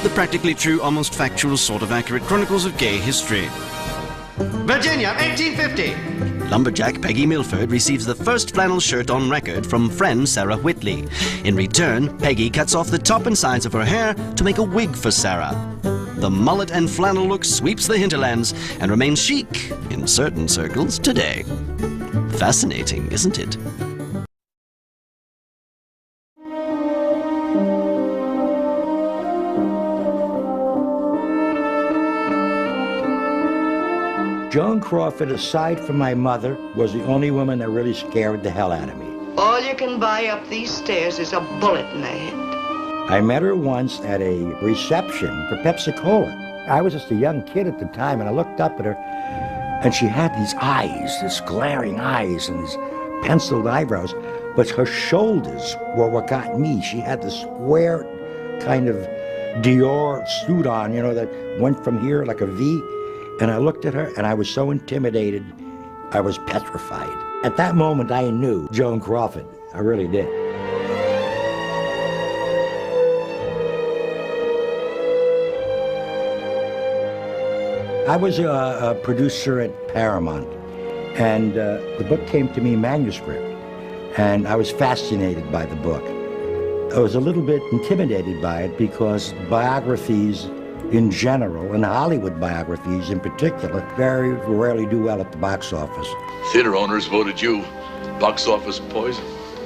the practically true, almost factual, sort of accurate chronicles of gay history. Virginia, 1850. Lumberjack Peggy Milford receives the first flannel shirt on record from friend Sarah Whitley. In return, Peggy cuts off the top and sides of her hair to make a wig for Sarah. The mullet and flannel look sweeps the hinterlands and remains chic in certain circles today. Fascinating, isn't it? Joan Crawford, aside from my mother, was the only woman that really scared the hell out of me. All you can buy up these stairs is a bullet in the head. I met her once at a reception for Pepsi-Cola. I was just a young kid at the time, and I looked up at her, and she had these eyes, this glaring eyes, and these penciled eyebrows, but her shoulders were what got me. She had this square kind of Dior suit on, you know, that went from here like a V. And I looked at her, and I was so intimidated, I was petrified. At that moment, I knew Joan Crawford. I really did. I was a producer at Paramount, and the book came to me manuscript, and I was fascinated by the book. I was a little bit intimidated by it because biographies in general, and Hollywood biographies in particular, very rarely do well at the box office. Theater owners voted you box office poison.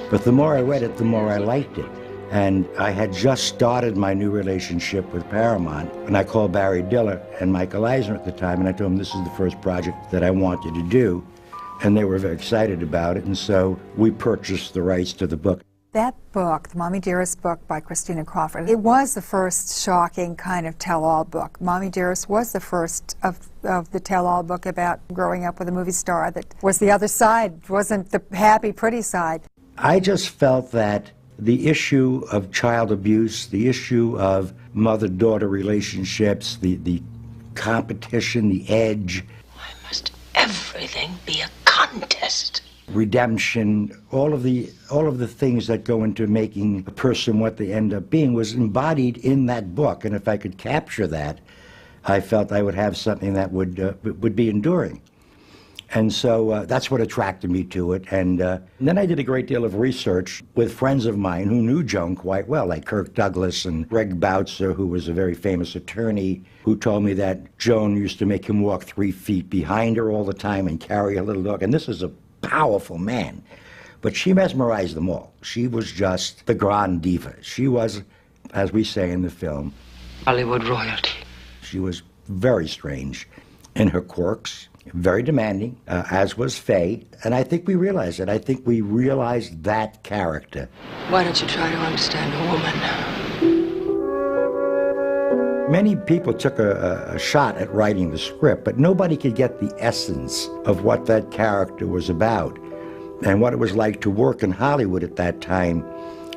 But the more I read it, the more I liked it. And I had just started my new relationship with Paramount, and I called Barry Diller and Michael Eisner at the time, and I told them this is the first project that I wanted to do. And they were very excited about it, and so we purchased the rights to the book. That book, the Mommie Dearest book by Christina Crawford, it was the first shocking kind of tell-all book. Mommie Dearest was the first of the tell-all book about growing up with a movie star that was the other side, wasn't the happy, pretty side. I just felt that the issue of child abuse, the issue of mother-daughter relationships, the competition, the edge. Why must everything be a contest? Redemption, all of the things that go into making a person what they end up being was embodied in that book. And if I could capture that, I felt I would have something that would be enduring. And so that's what attracted me to it. And then I did a great deal of research with friends of mine who knew Joan quite well, like Kirk Douglas and Greg Boutzer, who was a very famous attorney, who told me that Joan used to make him walk 3 feet behind her all the time and carry a little dog. And this is a powerful man, but she mesmerized them all. She was just the grande diva. She was, as we say in the film, Hollywood royalty. She was very strange in her quirks, very demanding, as was Faye, and I think we realized it. I think we realized that character. Why don't you try to understand a woman? Many people took a shot at writing the script, but nobody could get the essence of what that character was about and what it was like to work in Hollywood at that time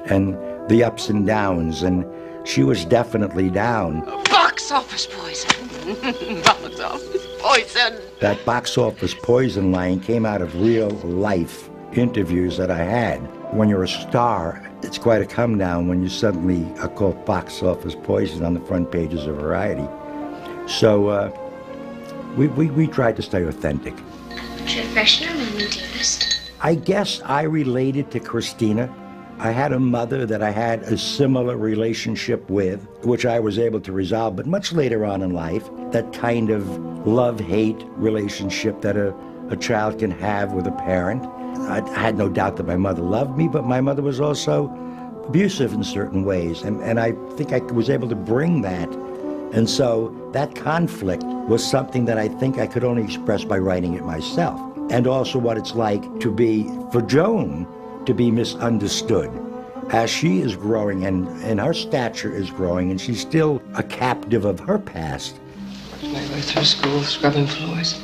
and the ups and downs, and she was definitely down. Box office poison. Box office poison. That box office poison line came out of real life interviews that I had. When you're a star, it's quite a come down when you suddenly are called box office poison on the front pages of Variety. So we tried to stay authentic. Professional Mommie Dearest. I guess I related to Christina. I had a mother that I had a similar relationship with, which I was able to resolve, but much later on in life, that kind of love-hate relationship that a child can have with a parent. I had no doubt that my mother loved me, but my mother was also abusive in certain ways, and I think I was able to bring that. And so that conflict was something that I think I could only express by writing it myself. And also what it's like to be, for Joan, to be misunderstood as she is growing and her stature is growing, and she's still a captive of her past. Worked my way through school, scrubbing floors.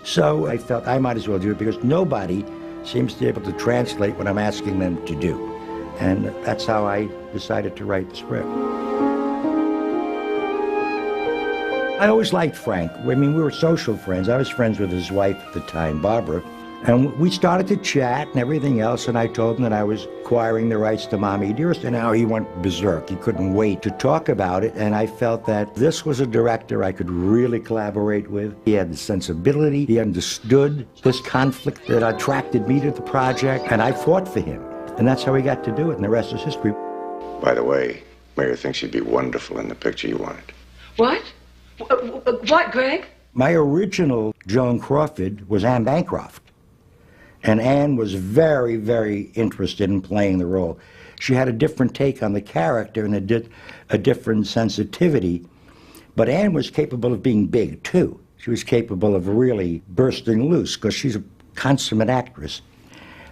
So I felt I might as well do it because nobody seems to be able to translate what I'm asking them to do. And that's how I decided to write the script. I always liked Frank. I mean, we were social friends. I was friends with his wife at the time, Barbara. And we started to chat and everything else, and I told him that I was acquiring the rights to Mommie Dearest, and now he went berserk. He couldn't wait to talk about it, and I felt that this was a director I could really collaborate with. He had the sensibility, he understood this conflict that attracted me to the project, and I fought for him. And that's how we got to do it, and the rest is history. By the way, Mayor thinks you'd be wonderful in the picture you wanted. What? What, Greg? My original Joan Crawford was Anne Bancroft. And Anne was very, very interested in playing the role. She had a different take on the character and a different sensitivity. But Anne was capable of being big, too. She was capable of really bursting loose, because she's a consummate actress.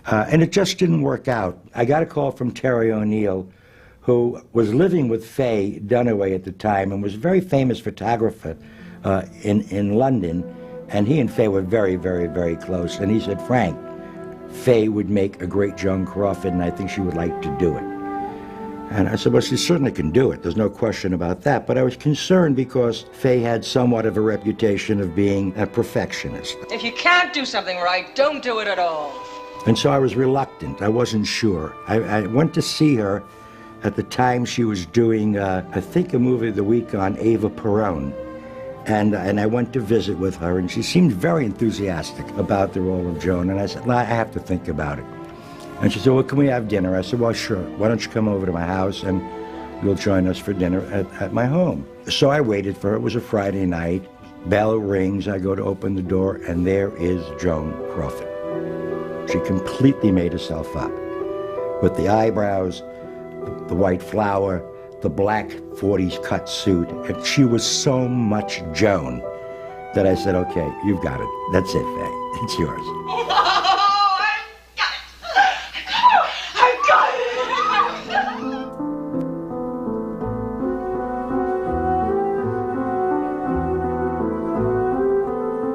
And it just didn't work out. I got a call from Terry O'Neill, who was living with Faye Dunaway at the time and was a very famous photographer in London. And he and Faye were very, very, very close. And he said, Frank, Faye would make a great Joan Crawford, and I think she would like to do it. And I said, well, she certainly can do it. There's no question about that. But I was concerned because Faye had somewhat of a reputation of being a perfectionist. If you can't do something right, don't do it at all. And so I was reluctant. I wasn't sure. I went to see her at the time she was doing, I think, a movie of the week on Eva Peron. And I went to visit with her, and she seemed very enthusiastic about the role of Joan. And I said, well, I have to think about it. And she said, well, can we have dinner? I said, well, sure. Why don't you come over to my house, and you'll join us for dinner at my home. So I waited for her. It was a Friday night. Bell rings. I go to open the door, and there is Joan Crawford. She completely made herself up, with the eyebrows, the white flower, the black 40s cut suit, and she was so much Joan that I said, okay, you've got it. That's it, Faye. It's yours. Oh, I got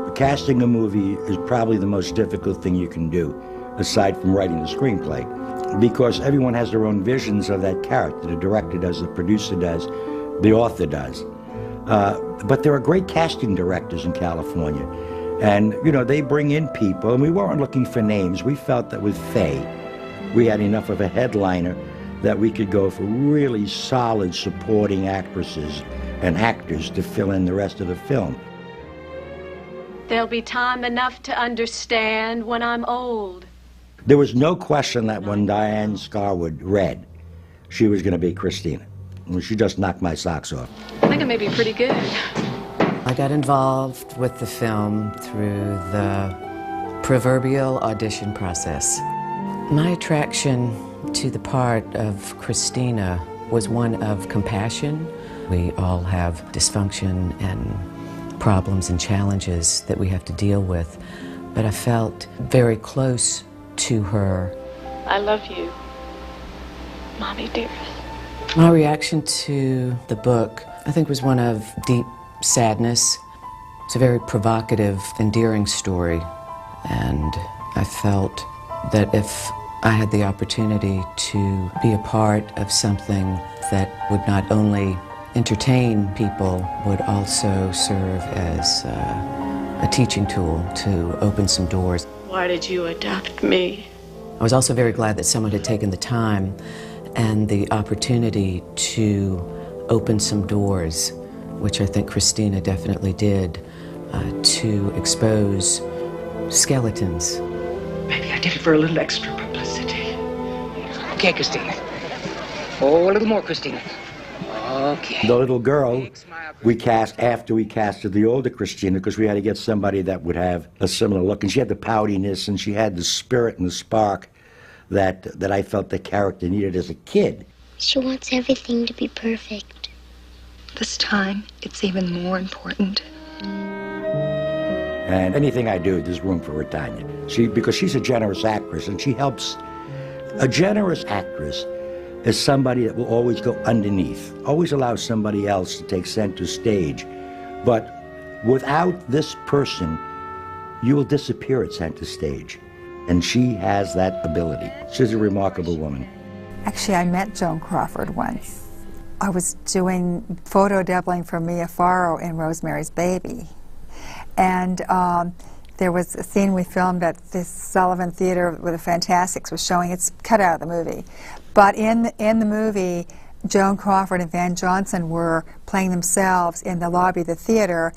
it! Casting a movie is probably the most difficult thing you can do, aside from writing the screenplay, because everyone has their own visions of that character. The director does, the producer does, the author does. But there are great casting directors in California. And, you know, they bring in people, and we weren't looking for names. We felt that with Faye, we had enough of a headliner that we could go for really solid supporting actresses and actors to fill in the rest of the film. There'll be time enough to understand when I'm old. There was no question that when Diane Scarwood read, she was going to be Christina. She just knocked my socks off. I think it may be pretty good. I got involved with the film through the proverbial audition process. My attraction to the part of Christina was one of compassion. We all have dysfunction and problems and challenges that we have to deal with, but I felt very close to her. I love you, Mommie Dearest. My reaction to the book, I think, was one of deep sadness. It's a very provocative, endearing story, and I felt that if I had the opportunity to be a part of something that would not only entertain people, would also serve as a teaching tool to open some doors. Why did you adopt me? I was also very glad that someone had taken the time and the opportunity to open some doors, which I think Christina definitely did, to expose skeletons. Maybe I did it for a little extra publicity. Okay, Christina. Oh, a little more, Christina. Okay. The little girl we cast after we casted the older Christina, because we had to get somebody that would have a similar look. And she had the poutiness, and she had the spirit and the spark that I felt the character needed as a kid. She wants everything to be perfect. This time, it's even more important. And anything I do, there's room for Tanya. Because she's a generous actress, and she helps. A generous actress is somebody that will always go underneath, always allow somebody else to take center stage. But without this person, you will disappear at center stage. And she has that ability. She's a remarkable woman. Actually, I met Joan Crawford once. I was doing photo doubling for Mia Farrow in Rosemary's Baby. And There was a scene we filmed at this Sullivan Theater where the Fantastics was showing. It's cut out of the movie. But in the movie, Joan Crawford and Van Johnson were playing themselves in the lobby of the theater,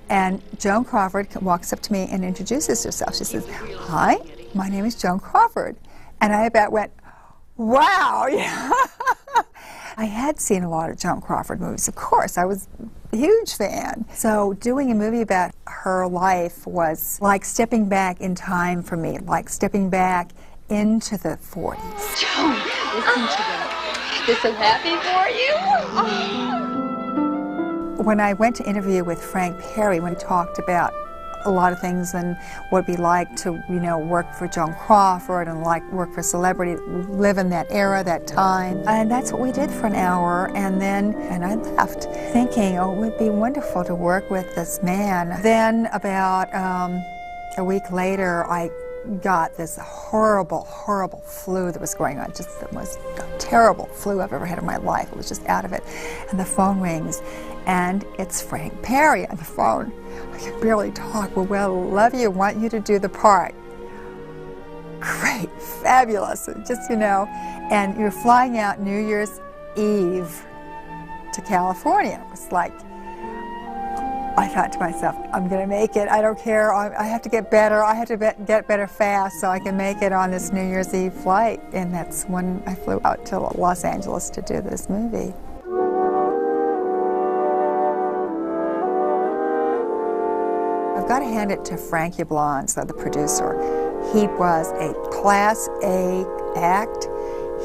and Joan Crawford walks up to me and introduces herself. She says, "Hi, my name is Joan Crawford." And I about went, wow! I had seen a lot of Joan Crawford movies, of course. I was a huge fan. So doing a movie about her life was like stepping back in time for me, like stepping back into the 40s. Joan, listen to them. They're so happy for you. When I went to interview with Frank Perry, when he talked about a lot of things and what it'd be like to, you know, work for Joan Crawford and like work for celebrity, live in that era, that time. And that's what we did for an hour, and I left thinking, oh, it would be wonderful to work with this man. Then about a week later, I got this horrible, horrible flu that was going on, just the most terrible flu I've ever had in my life. I was just out of it. And the phone rings, and it's Frank Perry on the phone. I can barely talk. Well, love you, want you to do the part. Great, fabulous, just, you know. And you're flying out New Year's Eve to California. It was like, I thought to myself, I'm going to make it. I don't care. I have to get better. I have to get better fast so I can make it on this New Year's Eve flight. And that's when I flew out to Los Angeles to do this movie. I've got to hand it to Frank Yablans, the producer. He was a Class A act.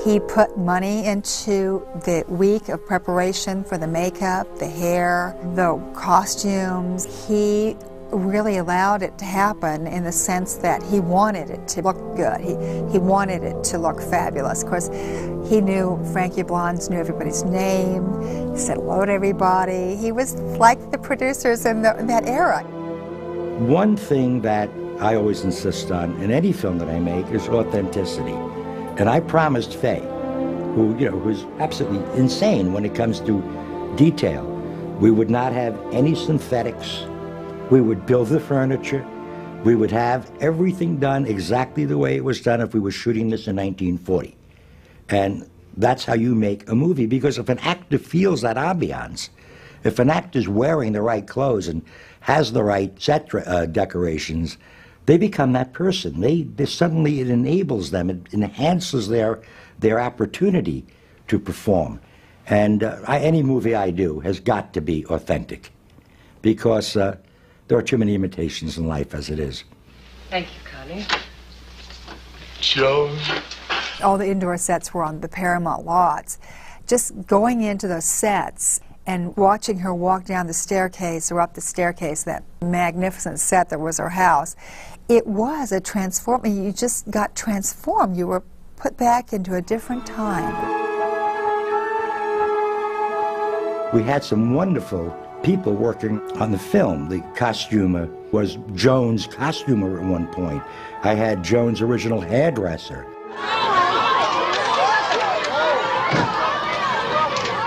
He put money into the week of preparation for the makeup, the hair, the costumes. He really allowed it to happen in the sense that he wanted it to look good. He wanted it to look fabulous. Of course, he knew, Frank Yablans knew everybody's name. He said hello to everybody. He was like the producers in that era. One thing that I always insist on in any film that I make is authenticity. And I promised Faye, who's absolutely insane when it comes to detail, we would not have any synthetics. We would build the furniture. We would have everything done exactly the way it was done if we were shooting this in 1940. And that's how you make a movie, because if an actor feels that ambiance, if an actor's wearing the right clothes and has the right set decorations, they become that person. Suddenly it enables them, it enhances their opportunity to perform. And any movie I do has got to be authentic, because there are too many imitations in life as it is. Thank you, Connie. Joe. All the indoor sets were on the Paramount lots. Just going into those sets and watching her walk down the staircase or up the staircase, that magnificent set that was her house, it was a transforming. You just got transformed. You were put back into a different time. We had some wonderful people working on the film. The costumer was Joan's costumer at one point. I had Joan's original hairdresser.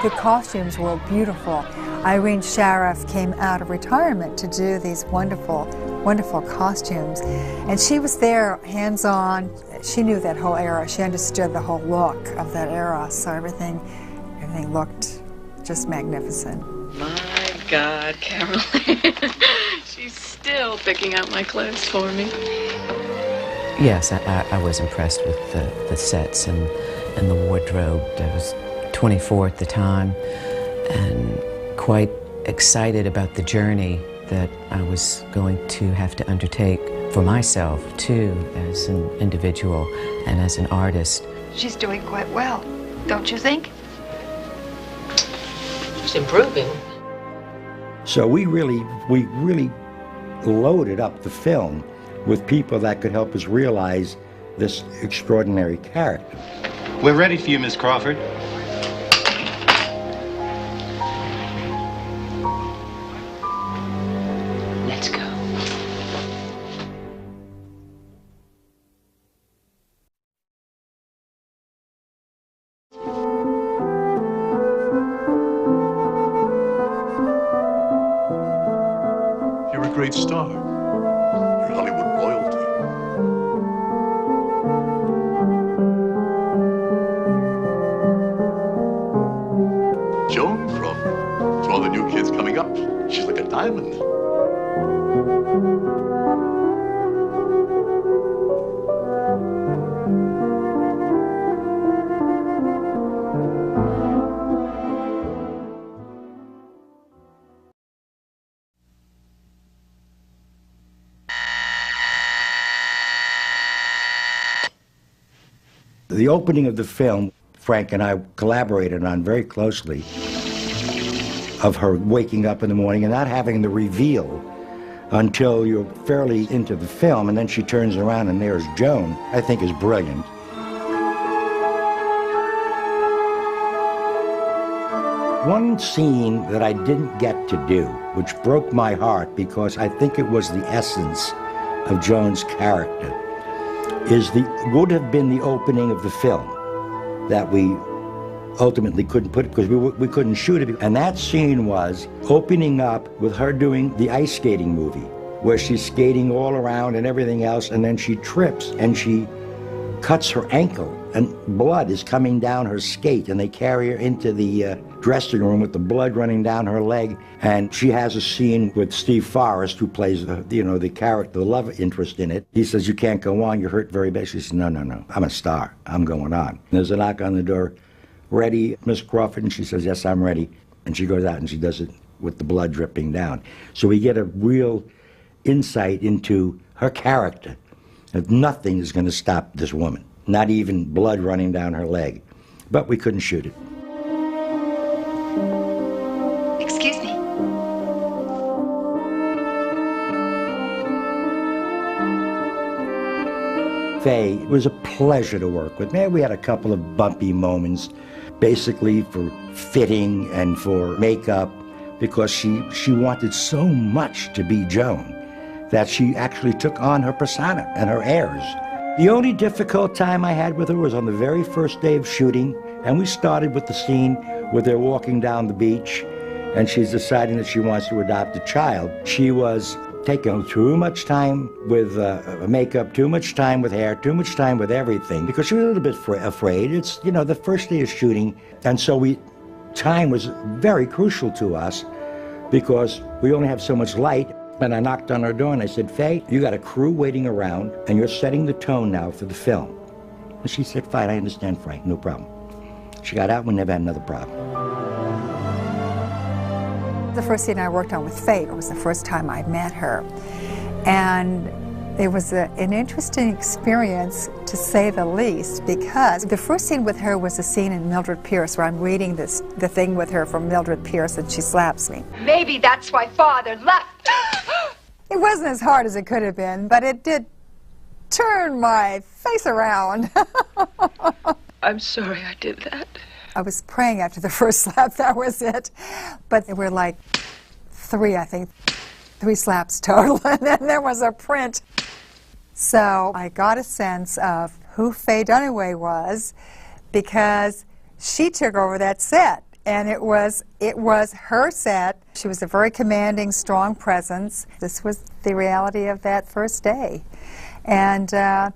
The costumes were beautiful. Irene Sharaff came out of retirement to do these wonderful, wonderful costumes. And she was there, hands-on. She knew that whole era. She understood the whole look of that era. So everything looked just magnificent. My God, Caroline. She's still picking out my clothes for me. Yes, I was impressed with the sets and the wardrobe. I was 24 at the time, and quite excited about the journey that I was going to have to undertake for myself, too, as an individual and as an artist. She's doing quite well, don't you think? She's improving. So we really loaded up the film with people that could help us realize this extraordinary character. We're ready for you, Miss Crawford. Let's go. You're a great star. You're Hollywood For all the new kids coming up, she's like a diamond. The opening of the film, Frank and I collaborated on very closely, of her waking up in the morning and not having the reveal until you're fairly into the film, and then she turns around and there's Joan, I think is brilliant. One scene that I didn't get to do, which broke my heart because I think it was the essence of Joan's character, would have been the opening of the film that we ultimately couldn't put it because we couldn't shoot it. And that scene was opening up with her doing the ice skating movie, where she's skating all around and everything else, and then she trips and she cuts her ankle, and blood is coming down her skate, and they carry her into the dressing room with the blood running down her leg. And she has a scene with Steve Forrest, who plays the character, the love interest in it. He says, "You can't go on, you're hurt very bad." She says, "No, no, no, I'm a star, I'm going on." And there's a knock on the door. "Ready, Miss Crawford?" And she says, "Yes, I'm ready." And she goes out and she does it with the blood dripping down. So we get a real insight into her character. That nothing is going to stop this woman, not even blood running down her leg. But we couldn't shoot it. Excuse me. Faye, it was a pleasure to work with. Man, we had a couple of bumpy moments, basically for fitting and for makeup, because she wanted so much to be Joan that she actually took on her persona and her airs. The only difficult time I had with her was on the very first day of shooting, and we started with the scene where they're walking down the beach, and she's deciding that she wants to adopt a child. She was taking too much time with makeup, too much time with hair, too much time with everything, because she was a little bit afraid. It's, the first day of shooting, and so time was very crucial to us because we only have so much light. And I knocked on her door and I said, "Faye, you got a crew waiting around and you're setting the tone now for the film." And she said, "Fine, I understand, Frank, no problem." She got out and we never had another problem. The first scene I worked on with Faye, it was the first time I met her. And it was an interesting experience, to say the least, because the first scene with her was a scene in Mildred Pierce where I'm reading the thing with her from Mildred Pierce and she slaps me. Maybe that's why Father left. It wasn't as hard as it could have been, but it did turn my face around. I'm sorry I did that. I was praying after the first slap, that was it. But there were like three slaps total, and then there was a print. So I got a sense of who Faye Dunaway was because she took over that set. And it was her set. She was a very commanding, strong presence. This was the reality of that first day. And I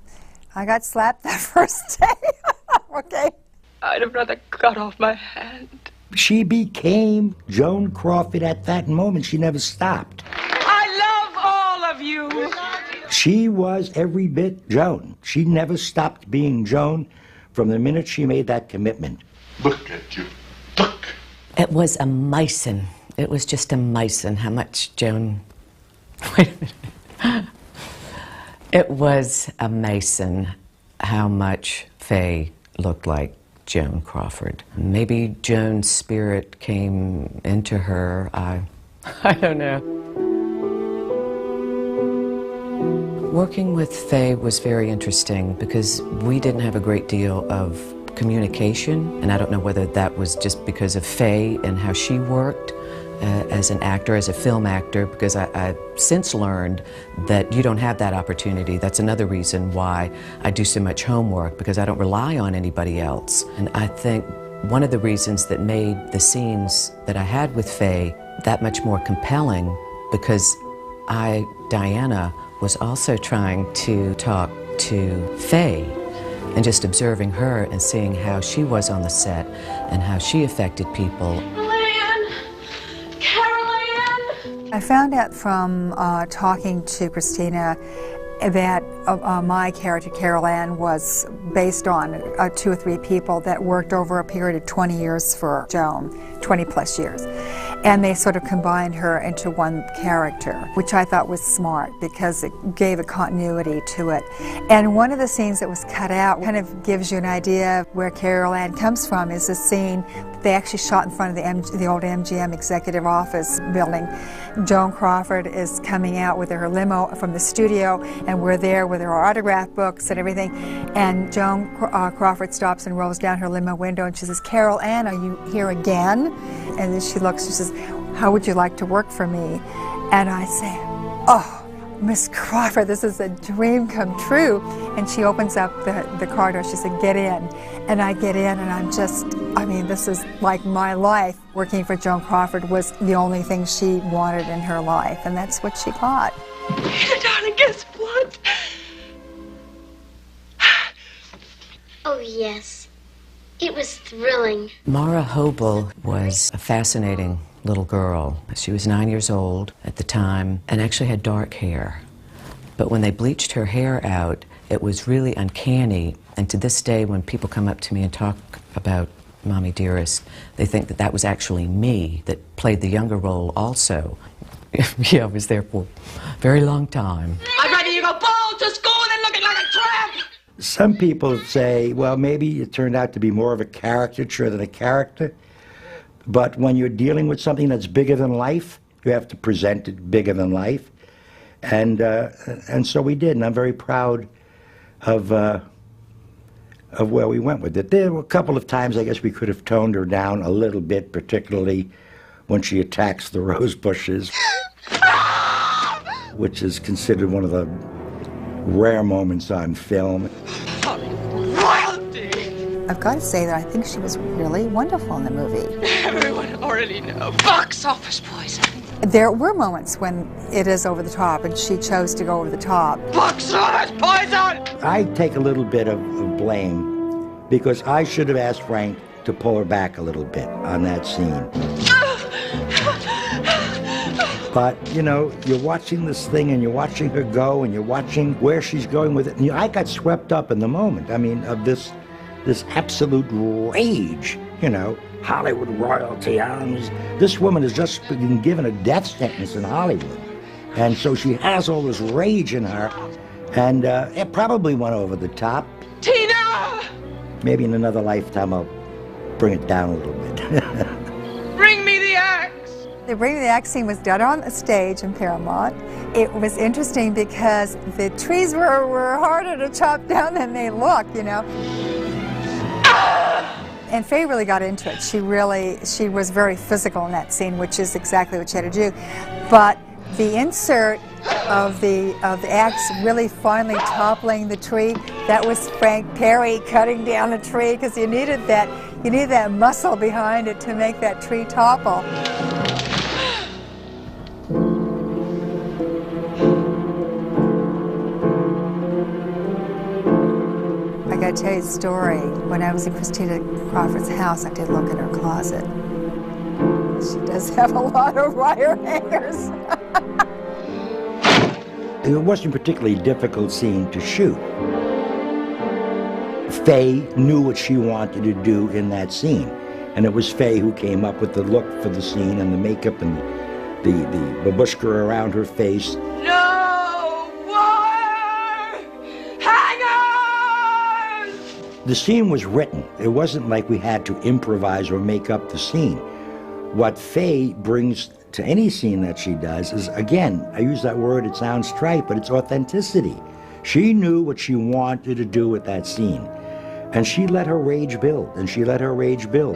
got slapped that first day. Okay. I'd have rather cut off my hand. She became Joan Crawford at that moment. She never stopped. I love all of you. She was every bit Joan. She never stopped being Joan from the minute she made that commitment. Look at you. It was amazing. It was just amazing how much Joan... Wait a minute. It was amazing how much Faye looked like Joan Crawford. Maybe Joan's spirit came into her. I don't know. Working with Faye was very interesting because we didn't have a great deal of communication, and I don't know whether that was just because of Faye and how she worked as an actor, as a film actor, because I've since learned that you don't have that opportunity. That's another reason why I do so much homework, because I don't rely on anybody else. And I think one of the reasons that made the scenes that I had with Faye that much more compelling, because Diana, was also trying to talk to Faye, and just observing her and seeing how she was on the set and how she affected people. Lan! I found out from talking to Christina that my character, Carol Ann, was based on 2 or 3 people that worked over a period of 20 years for Joan, 20 plus years. And they sort of combined her into one character, which I thought was smart because it gave a continuity to it. And one of the scenes that was cut out kind of gives you an idea of where Carol Ann comes from. Is a scene that they actually shot in front of the old MGM executive office building. Joan Crawford is coming out with her limo from the studio, and we're there with her autograph books and everything. And Joan Crawford stops and rolls down her limo window and she says, "Carol Ann, are you here again?" And then she looks and she says, "How would you like to work for me?" And I say, "Oh, Miss Crawford, this is a dream come true." And she opens up the car door. She said, "Get in." And I get in, and I'm just, I mean, this is like my life. Working for Joan Crawford was the only thing she wanted in her life, and that's what she got. Darling, guess what? Oh, yes. It was thrilling. Mara Hobel was a fascinating little girl. She was 9 years old at the time and actually had dark hair. But when they bleached her hair out, it was really uncanny. And to this day, when people come up to me and talk about Mommie Dearest, they think that that was actually me that played the younger role also. Yeah, I was there for a very long time. I'd rather you go bald to school than looking like a tramp! Some people say, well, maybe it turned out to be more of a caricature than a character. But when you're dealing with something that's bigger than life, you have to present it bigger than life. And so we did, and I'm very proud of where we went with it. There were a couple of times I guess we could have toned her down a little bit, particularly when she attacks the rose bushes, which is considered one of the rare moments on film. I've got to say that I think she was really wonderful in the movie. Everyone already knows. Box office poison. There were moments when it is over the top, and she chose to go over the top. Box office poison! I take a little bit of blame because I should have asked Frank to pull her back a little bit on that scene. But, you know, you're watching this thing and you're watching her go and you're watching where she's going with it. And I got swept up in the moment, I mean, of this absolute rage, you know, Hollywood royalty. This woman has just been given a death sentence in Hollywood. And so she has all this rage in her, and it probably went over the top. Tina! Maybe in another lifetime I'll bring it down a little bit. Bring me the axe! The Bring Me the Axe scene was done on a stage in Paramount. It was interesting because the trees were harder to chop down than they look, you know. And Faye really got into it. She was very physical in that scene, which is exactly what she had to do. But the insert of the axe really finally toppling the tree, that was Frank Perry cutting down the tree, because you needed that muscle behind it to make that tree topple. I gotta tell you a story. When I was in Christina Crawford's house, I did look in her closet. She does have a lot of wire hangers. It wasn't a particularly difficult scene to shoot. Faye knew what she wanted to do in that scene. And it was Faye who came up with the look for the scene and the makeup and the babushka around her face. No wire hangers! The scene was written. It wasn't like we had to improvise or make up the scene. What Faye brings to any scene that she does is, again, I use that word, it sounds trite, but it's authenticity. She knew what she wanted to do with that scene. And she let her rage build, and she let her rage build.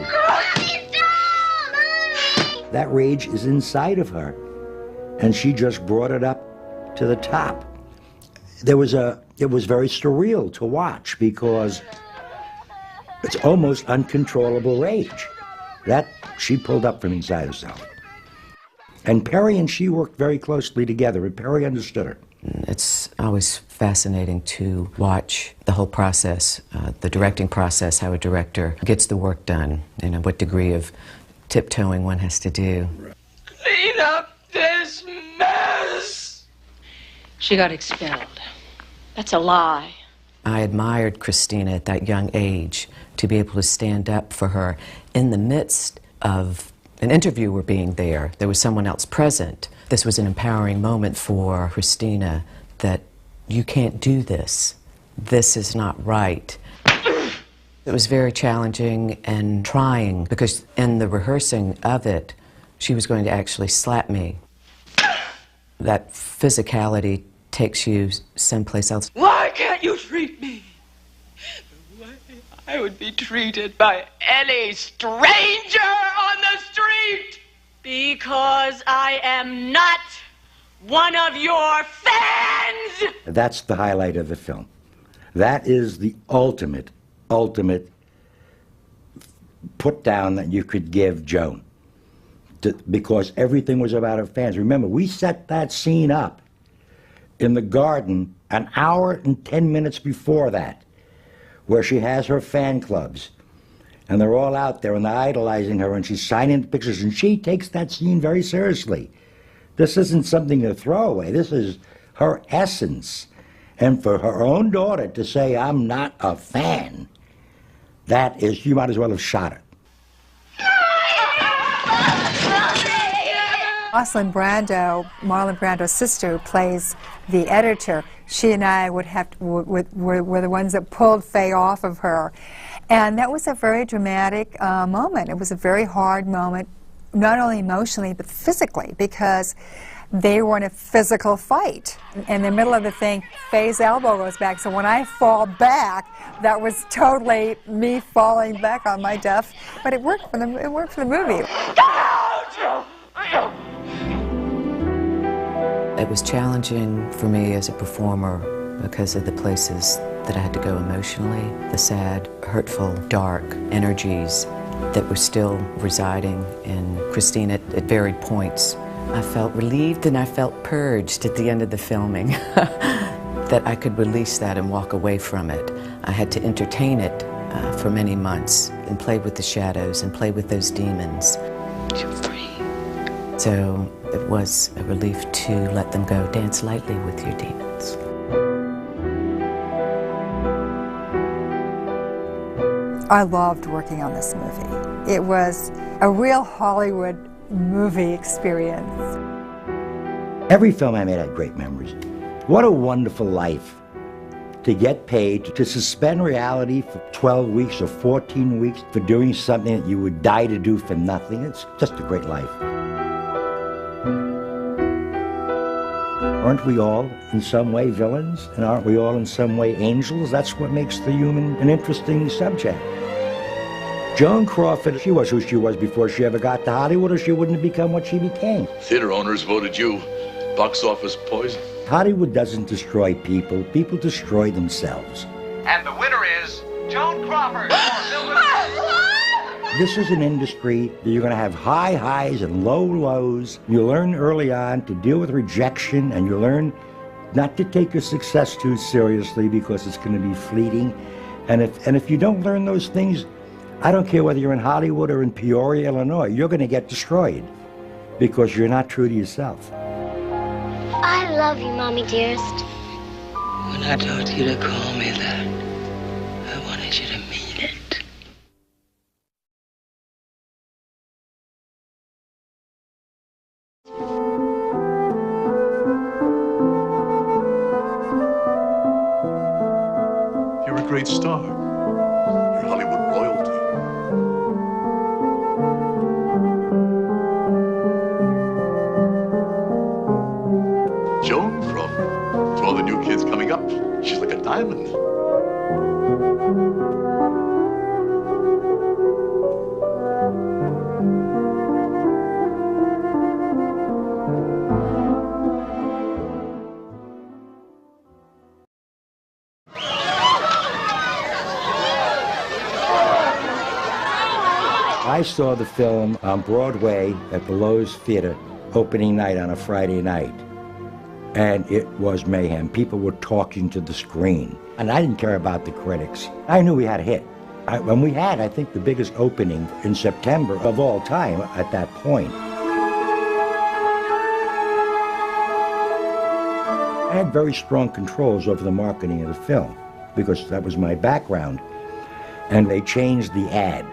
That rage is inside of her, and she just brought it up to the top. It was very surreal to watch because it's almost uncontrollable rage that she pulled up from inside herself. And Perry and she worked very closely together, and Perry understood her. It's always fascinating to watch the whole process, the directing process, how a director gets the work done, you know, what degree of tiptoeing one has to do. Clean up this this mess? She got expelled. That's a lie. I admired Christina at that young age to be able to stand up for her in the midst of an interviewer being there. There was someone else present. This was an empowering moment for Christina that you can't do this. This is not right. It was very challenging and trying because in the rehearsing of it, she was going to actually slap me. That physicality takes you someplace else. Why can't you treat me the way I would be treated by any stranger on the street? Because I am not one of your fans! That's the highlight of the film. That is the ultimate put down that you could give Joan. Because everything was about her fans. Remember, we set that scene up in the garden an hour and 10 minutes before that, where she has her fan clubs. And they're all out there and they're idolizing her and she's signing pictures and she takes that scene very seriously. This isn't something to throw away. This is her essence. And for her own daughter to say, I'm not a fan, that is, you might as well have shot her. Marlon Brando's sister, who plays the editor, she and I were the ones that pulled Faye off of her. And that was a very dramatic moment. It was a very hard moment, not only emotionally, but physically, because they were in a physical fight. In the middle of the thing, Faye's elbow goes back, so when I fall back, that was totally me falling back on my duff. But it worked for the movie. It was challenging for me as a performer because of the places that I had to go emotionally, the sad, hurtful, dark energies that were still residing in Christina at varied points. I felt relieved and I felt purged at the end of the filming that I could release that and walk away from it. I had to entertain it for many months and play with the shadows and play with those demons. You're free. So it was a relief to let them go. Dance lightly with your demons. I loved working on this movie. It was a real Hollywood movie experience. Every film I made had great memories. What a wonderful life to get paid to suspend reality for 12 weeks or 14 weeks for doing something that you would die to do for nothing. It's just a great life. Aren't we all in some way villains? And aren't we all in some way angels? That's what makes the human an interesting subject. Joan Crawford, she was who she was before she ever got to Hollywood, or she wouldn't have become what she became. Theater owners voted you box office poison. Hollywood doesn't destroy people. People destroy themselves. And the winner is Joan Crawford. This is an industry that you're going to have high highs and low lows. You learn early on to deal with rejection, and you learn not to take your success too seriously because it's going to be fleeting. And if you don't learn those things, I don't care whether you're in Hollywood or in Peoria, Illinois, you're going to get destroyed because you're not true to yourself. I love you, Mommy Dearest. When I told you to call me that, I wanted you to mean it. You're a great star. You're Hollywood royalty. Joan Crawford. For all the new kids coming up, she's like a diamond. I saw the film on Broadway at the Lowe's Theater opening night on a Friday night, and it was mayhem. People were talking to the screen, and I didn't care about the critics. I knew we had a hit. When we had, I think, the biggest opening in September of all time at that point. I had very strong controls over the marketing of the film because that was my background. And they changed the ad.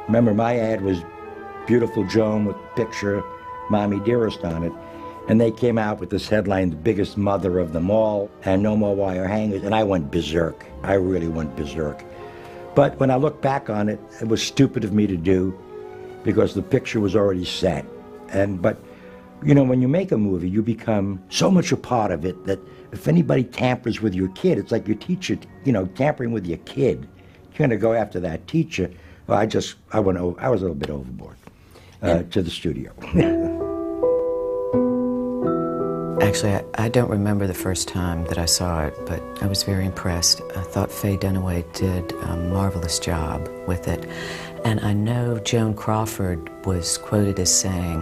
Remember, my ad was Beautiful Joan with the picture Mommie Dearest on it. And they came out with this headline, The Biggest Mother of Them All, and No More Wire Hangers. And I went berserk. I really went berserk. But when I look back on it, it was stupid of me to do because the picture was already set. But, you know, when you make a movie, you become so much a part of it that if anybody tampers with your kid, it's like your teacher, you know, tampering with your kid. You're going to go after that teacher. Well, I was a little bit overboard to the studio. Actually, I don't remember the first time that I saw it, but I was very impressed. I thought Faye Dunaway did a marvelous job with it. And I know Joan Crawford was quoted as saying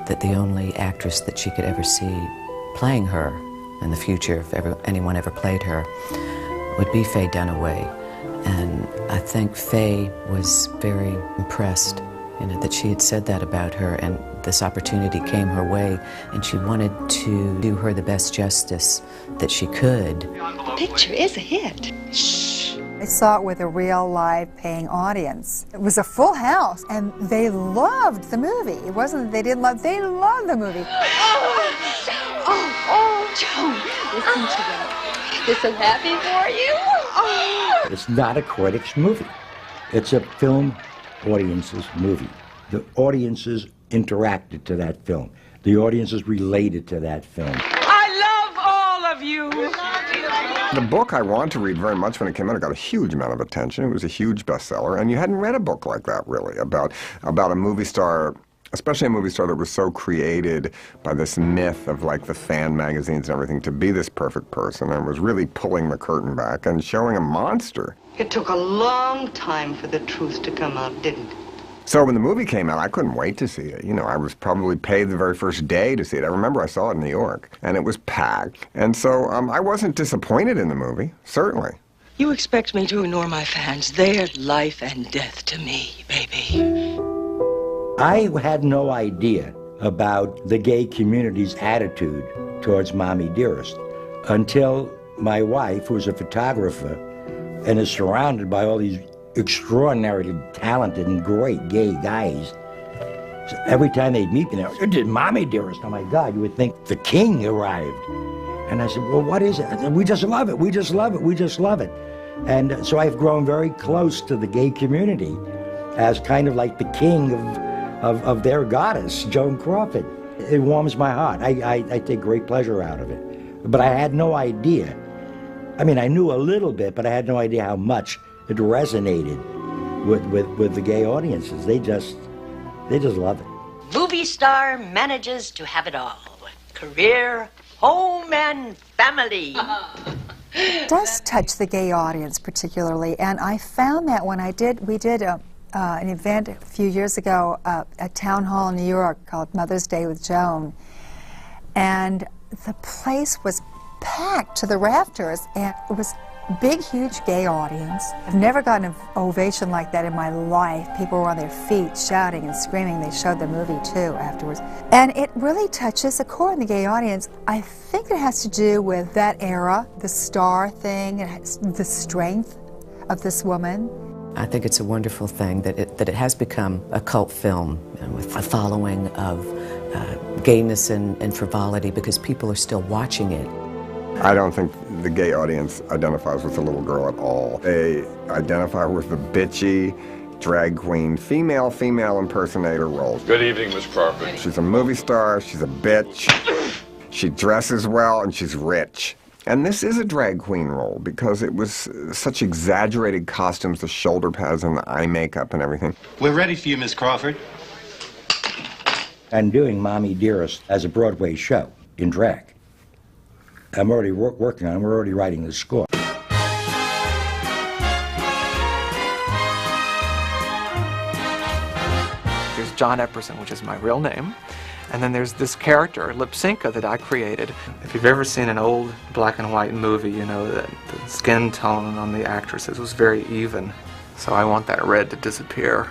that the only actress that she could ever see playing her in the future, if anyone ever played her, would be Faye Dunaway. And I think Faye was very impressed, you know, that she had said that about her, and this opportunity came her way, and she wanted to do her the best justice that she could. The picture is a hit. Shh. I saw it with a real live paying audience. It was a full house, and they loved the movie. It wasn't that they didn't love, they loved the movie. Joan, listen to them. They're so happy for you. It's not a critic's movie. It's a film audience's movie. The audiences interacted to that film. The audiences related to that film. I love all of you. The book I wanted to read very much when it came out. It got a huge amount of attention. It was a huge bestseller, and you hadn't read a book like that, really, about a movie star, especially a movie star that was so created by this myth of like the fan magazines and everything to be this perfect person, and was really pulling the curtain back and showing a monster. It took a long time for the truth to come out, didn't it? So when the movie came out, I couldn't wait to see it. You know, I was probably paid the very first day to see it. I remember I saw it in New York, and it was packed. And so I wasn't disappointed in the movie, certainly. You expect me to ignore my fans. They're life and death to me, baby. I had no idea about the gay community's attitude towards Mommie Dearest until my wife, who's a photographer and is surrounded by all these extraordinarily talented and great gay guys. So every time they'd meet me, they did Mommie Dearest. Oh my God, you would think the king arrived. And I said, well, what is it? I said, we just love it, we just love it, we just love it. And so I've grown very close to the gay community as kind of like the king of their goddess, Joan Crawford. It warms my heart. I take great pleasure out of it. But I had no idea. I mean, I knew a little bit, but I had no idea how much it resonated with the gay audiences. They just love it. Movie star manages to have it all. Career, home, and family. It does touch the gay audience particularly, and I found that when we did an event a few years ago at Town Hall in New York called Mother's Day with Joan, and the place was packed to the rafters, and it was big, huge gay audience. I've never gotten an ovation like that in my life. People were on their feet shouting and screaming. They showed the movie too afterwards. And it really touches a chord in the gay audience. I think it has to do with that era, the star thing, the strength of this woman. I think it's a wonderful thing that it has become a cult film, you know, with a following of gayness and frivolity, because people are still watching it. I don't think the gay audience identifies with the little girl at all. They identify with the bitchy, drag queen, female impersonator role. Good evening, Miss Crawford. She's a movie star, she's a bitch, she dresses well, and she's rich. And this is a drag queen role because it was such exaggerated costumes, the shoulder pads and the eye makeup and everything. We're ready for you, Miss Crawford. I'm doing Mommie Dearest as a Broadway show in drag. I'm already working on it. We're already writing the score. There's John Epperson, which is my real name. And then there's this character, Lipsinka, that I created. If you've ever seen an old black and white movie, you know that the skin tone on the actresses was very even. So I want that red to disappear.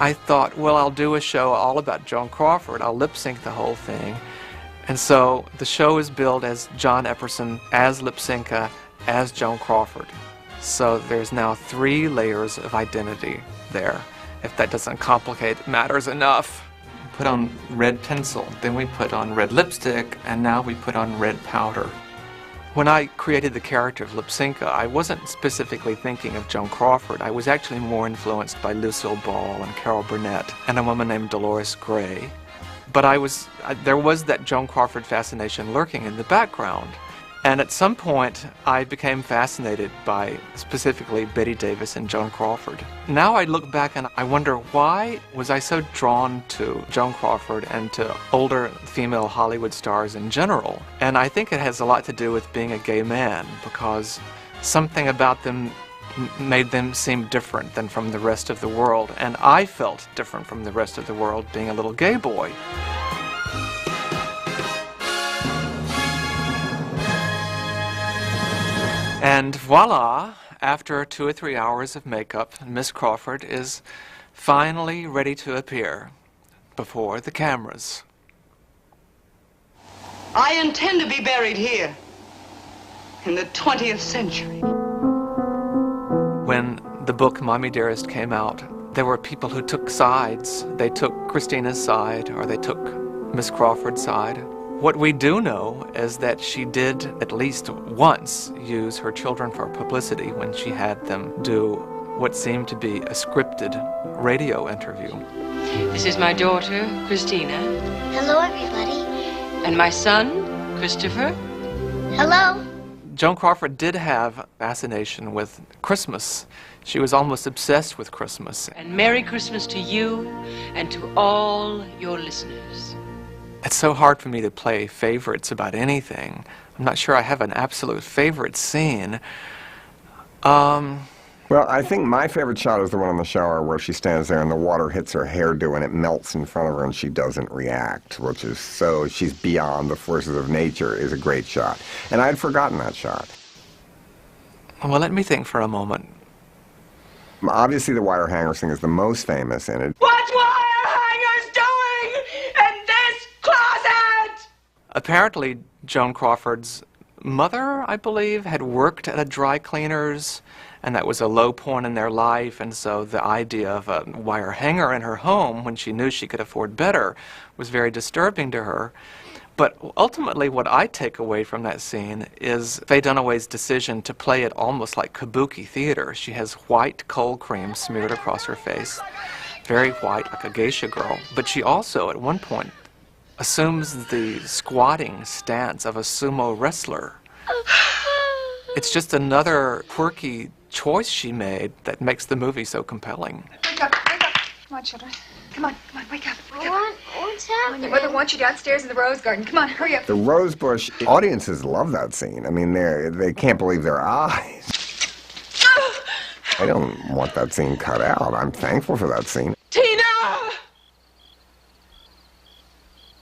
I thought, well, I'll do a show all about Joan Crawford. I'll lip sync the whole thing. And so the show is billed as John Epperson, as Lipsinka, as Joan Crawford. So there's now 3 layers of identity there, if that doesn't complicate matters enough. We put on red pencil, then we put on red lipstick, and now we put on red powder. When I created the character of Lipsinka, I wasn't specifically thinking of Joan Crawford. I was actually more influenced by Lucille Ball and Carol Burnett and a woman named Dolores Gray. But there was that Joan Crawford fascination lurking in the background. And at some point, I became fascinated by specifically Bette Davis and Joan Crawford. Now I look back and I wonder, why was I so drawn to Joan Crawford and to older female Hollywood stars in general? And I think it has a lot to do with being a gay man, because something about them made them seem different than from the rest of the world, and I felt different from the rest of the world being a little gay boy. And voila, after 2 or 3 hours of makeup, Miss Crawford is finally ready to appear before the cameras. I intend to be buried here in the 20th century. When the book Mommie Dearest came out, there were people who took sides. They took Christina's side, or they took Miss Crawford's side. What we do know is that she did at least once use her children for publicity when she had them do what seemed to be a scripted radio interview. This is my daughter, Christina. Hello, everybody. And my son, Christopher. Hello. Joan Crawford did have fascination with Christmas. She was almost obsessed with Christmas. And Merry Christmas to you and to all your listeners. It's so hard for me to play favorites about anything. I'm not sure I have an absolute favorite scene. Well, I think my favorite shot is the one in the shower where she stands there and the water hits her hairdo and it melts in front of her and she doesn't react, which is so she's beyond the forces of nature, is a great shot. And I had forgotten that shot. Well, let me think for a moment. Obviously, the wire hanger thing is the most famous in it. What's wire hangers doing in this closet? Apparently, Joan Crawford's mother, I believe, had worked at a dry cleaner's, and that was a low point in their life, and so the idea of a wire hanger in her home when she knew she could afford better was very disturbing to her. But ultimately what I take away from that scene is Faye Dunaway's decision to play it almost like kabuki theater. She has white cold cream smeared across her face, very white, like a geisha girl, but she also at one point assumes the squatting stance of a sumo wrestler. It's just another quirky choice she made that makes the movie so compelling. Wake up, wake up. Come on, children. Come on, wake up. Wake up. What's happening? Your mother wants you downstairs in the rose garden. Come on, hurry up. The rose bush, audiences love that scene. I mean, they can't believe their eyes. I don't want that scene cut out. I'm thankful for that scene. Tina!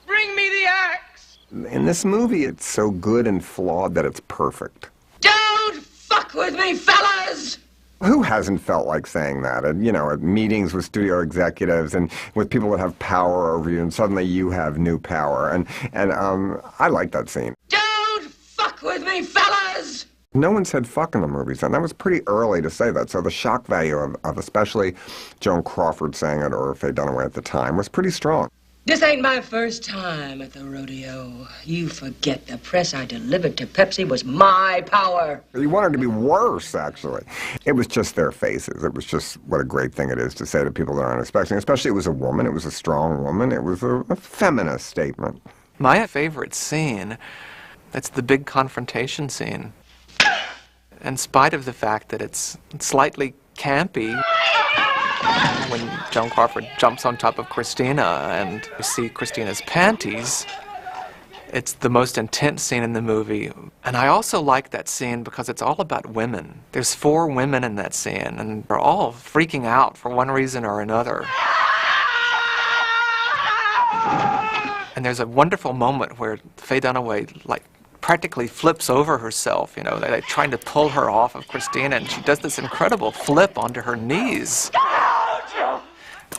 Bring me the axe! In this movie, it's so good and flawed that it's perfect. Don't fuck with me, fellas! Who hasn't felt like saying that? And, you know, at meetings with studio executives and with people that have power over you, and suddenly you have new power. And I like that scene. Don't fuck with me, fellas! No one said fuck in the movies, and that was pretty early to say that. So the shock value of especially Joan Crawford saying it, or Faye Dunaway at the time, was pretty strong. This ain't my first time at the rodeo. You forget the press I delivered to Pepsi was my power. You wanted to be worse, actually. It was just their faces. It was just what a great thing it is to say to people that aren't expecting. Especially it was a woman. It was a strong woman. It was a feminist statement. My favorite scene, it's the big confrontation scene. In spite of the fact that it's slightly campy, when Joan Crawford jumps on top of Christina and you see Christina's panties, it's the most intense scene in the movie. And I also like that scene because it's all about women. There's 4 women in that scene, and they're all freaking out for one reason or another. And there's a wonderful moment where Faye Dunaway, practically flips over herself, you know, they're trying to pull her off of Christina, and she does this incredible flip onto her knees. I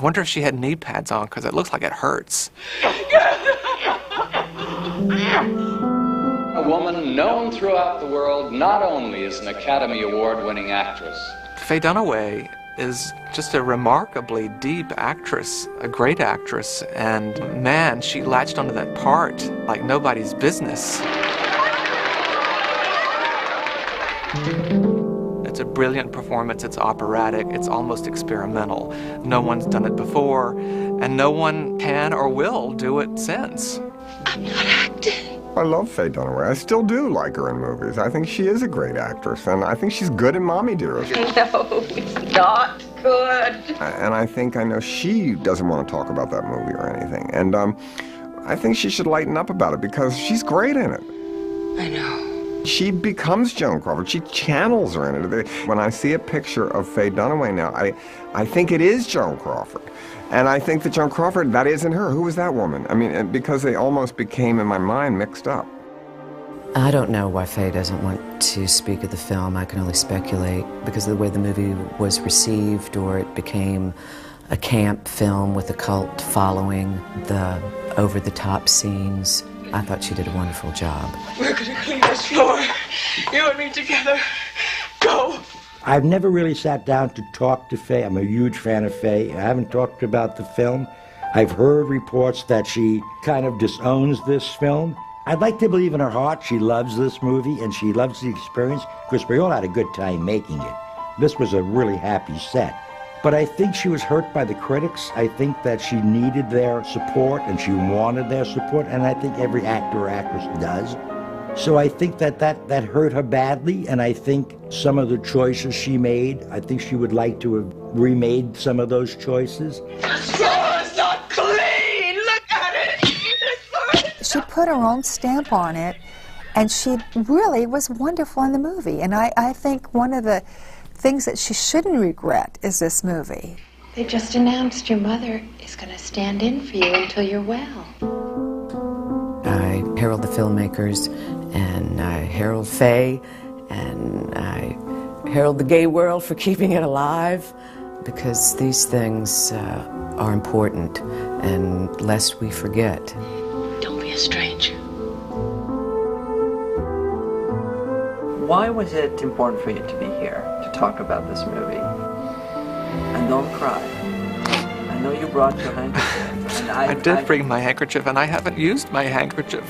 wonder if she had knee pads on, because it looks like it hurts. A woman known throughout the world not only as an Academy Award-winning actress. Faye Dunaway is just a remarkably deep actress, a great actress, and man, she latched onto that part like nobody's business. It's a brilliant performance, it's operatic, it's almost experimental. No one's done it before, and no one can or will do it since. I'm not acting. I love Faye Dunaway. I still do like her in movies. I think she is a great actress, and I think she's good in Mommie Dearest. No, it's not good. And I know she doesn't want to talk about that movie or anything. And I think she should lighten up about it because she's great in it. I know. She becomes Joan Crawford. She channels her in it. When I see a picture of Faye Dunaway now, I think it is Joan Crawford. And I think that Joan Crawford, that isn't her. Who is that woman? I mean, because they almost became, in my mind, mixed up. I don't know why Faye doesn't want to speak of the film. I can only speculate because of the way the movie was received, or it became a camp film with a cult following, the over-the-top scenes. I thought she did a wonderful job. We're gonna clean this floor. You and me together. Go. I've never really sat down to talk to Faye. I'm a huge fan of Faye. I haven't talked about the film. I've heard reports that she kind of disowns this film. I'd like to believe in her heart she loves this movie and she loves the experience, because we all had a good time making it. This was a really happy set. But I think she was hurt by the critics. I think that she needed their support and she wanted their support, and I think every actor or actress does. So I think that hurt her badly, and I think some of the choices she made, I think she would like to have remade some of those choices. This floor is not clean! Look at it! She put her own stamp on it, and she really was wonderful in the movie. And I think one of the things that she shouldn't regret is this movie. They just announced your mother is going to stand in for you until you're well. I herald the filmmakers, and I herald Faye, and I herald the gay world for keeping it alive, because these things are important, and lest we forget. Don't be a stranger. Why was it important for you to be here to talk about this movie? And don't cry. I know you brought your handkerchief. And I did bring my handkerchief, and I haven't used my handkerchief.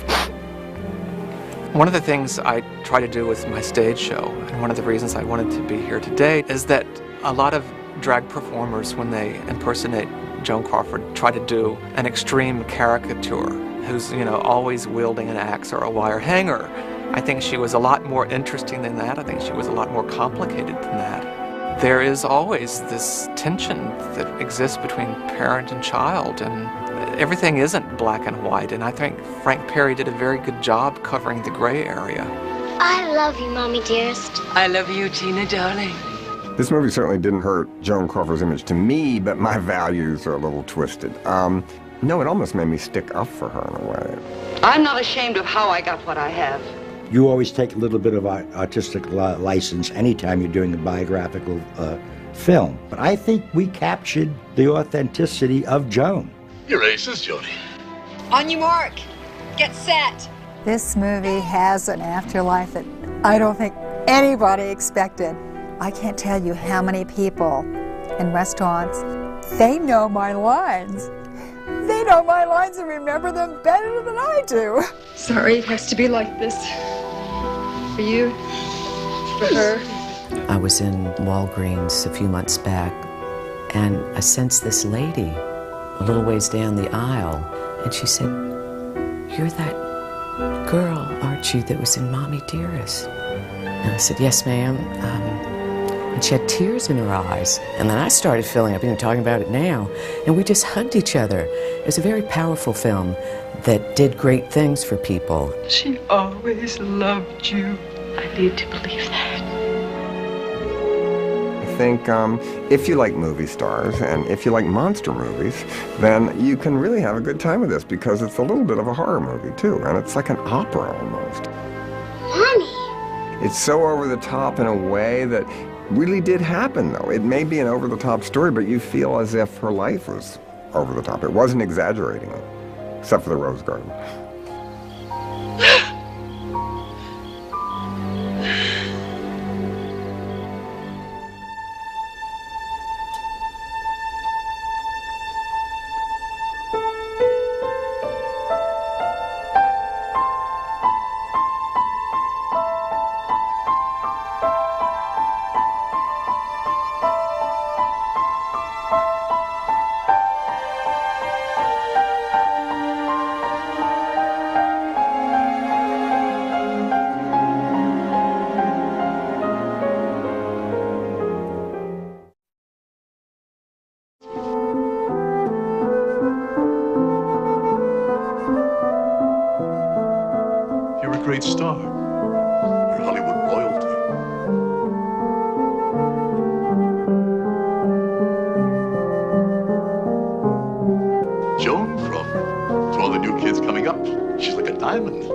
One of the things I try to do with my stage show, and one of the reasons I wanted to be here today, is that a lot of drag performers, when they impersonate Joan Crawford, try to do an extreme caricature who's, always wielding an axe or a wire hanger. I think she was a lot more interesting than that. I think she was a lot more complicated than that. There is always this tension that exists between parent and child, and everything isn't black and white, and I think Frank Perry did a very good job covering the gray area. I love you, Mommie Dearest. I love you, Tina, darling. This movie certainly didn't hurt Joan Crawford's image to me, but my values are a little twisted. No, it almost made me stick up for her in a way. I'm not ashamed of how I got what I have. You always take a little bit of artistic license anytime you're doing a biographical film. But I think we captured the authenticity of Joan. You're racist, Jody. On your mark. Get set. This movie has an afterlife that I don't think anybody expected. I can't tell you how many people in restaurants, they know my lines. They know my lines and remember them better than I do. Sorry it has to be like this. For you, for her. I was in Walgreens a few months back, and I sensed this lady a little ways down the aisle, and she said, "You're that girl, aren't you, that was in Mommie Dearest?" And I said, "Yes, ma'am." And she had tears in her eyes. And then I started filling up, talking about it now, and we just hugged each other. It was a very powerful film that did great things for people. She always loved you. I need to believe that. I think if you like movie stars and if you like monster movies, then you can really have a good time with this, because it's a little bit of a horror movie too, and it's like an opera almost. Mommy! It's so over the top in a way that really did happen, though. It may be an over-the-top story, but you feel as if her life was over the top. It wasn't exaggerating it, except for the Rose Garden. a great star. You're Hollywood royalty. Joan Crawford. To all the new kids coming up, she's like a diamond.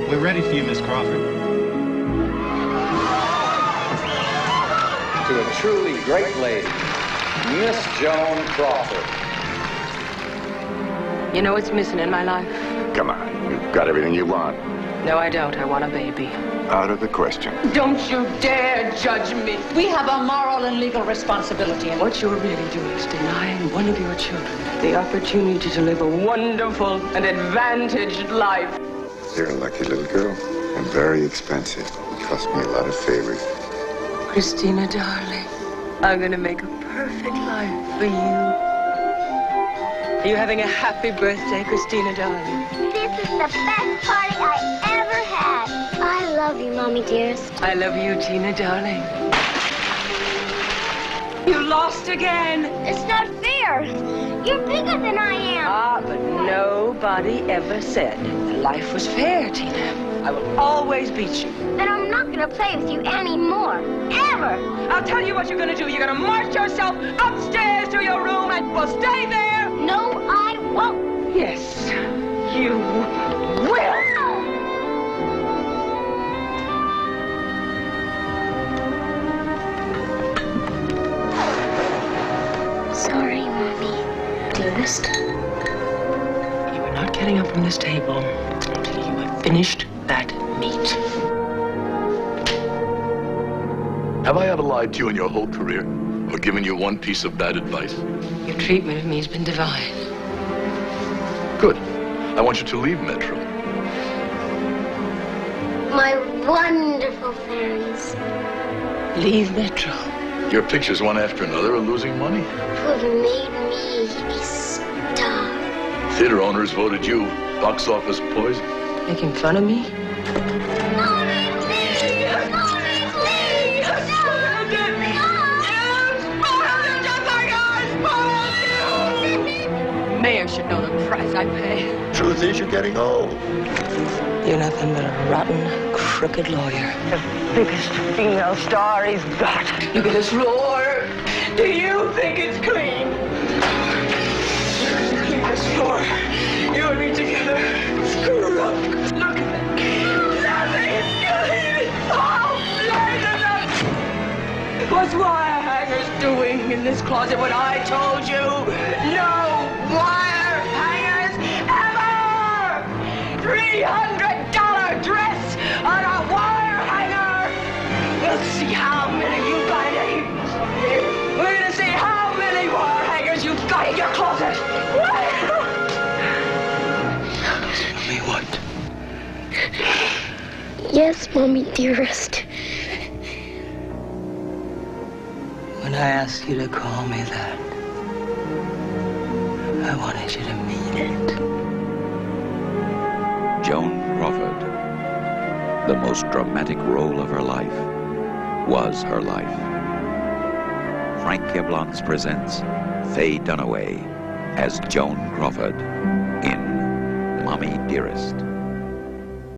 We're ready for you, Miss Crawford. To a truly great lady, Miss Joan Crawford. You know what's missing in my life? Come on, you've got everything you want. No, I don't. I want a baby. Out of the question. Don't you dare judge me. We have a moral and legal responsibility. And what you're really doing is denying one of your children the opportunity to live a wonderful and advantaged life. You're a lucky little girl. And very expensive. It cost me a lot of favors. Christina, darling, I'm going to make a perfect life for you. Are you having a happy birthday, Christina, darling? This is the best party I ever had. I love you, Mommy Dearest. I love you, Tina, darling. You lost again. It's not fair. You're bigger than I am. Ah, but nobody ever said life was fair, Tina. I will always beat you. Then I'm not going to play with you anymore. Ever. I'll tell you what you're going to do. You're going to march yourself upstairs to your room and we'll stay there. No, I won't. Yes, you will. Sorry, Mommy Dearest. You are not getting up from this table until you have finished that meat. Have I ever lied to you in your whole career? Or given you one piece of bad advice? Your treatment of me has been divine. Good. I want you to leave Metro. My wonderful friends Leave Metro. Your pictures, one after another, are losing money. who have made me a star. Theater owners voted you box office poison. Making fun of me? Mayor should know the price I pay. Truth is, you're getting old. You're nothing but a rotten, crooked lawyer. The biggest female star he's got. Look at this floor. Do you think it's clean? Look at this floor. You and me together. Screw up. Look at that. Nothing is clean. Oh, laziness. What's wire hangers doing in this closet when I told you no wire hangers ever? $300 dress on a wire hanger. We'll see how many you got in. We're gonna see how many wire hangers you've got in your closet. Tell me what? Yes, Mommy Dearest. When I asked you to call me that, I wanted you to mean it. Joan Crawford, the most dramatic role of her life, was her life. Frank Yablans presents Faye Dunaway as Joan Crawford in Mommie Dearest.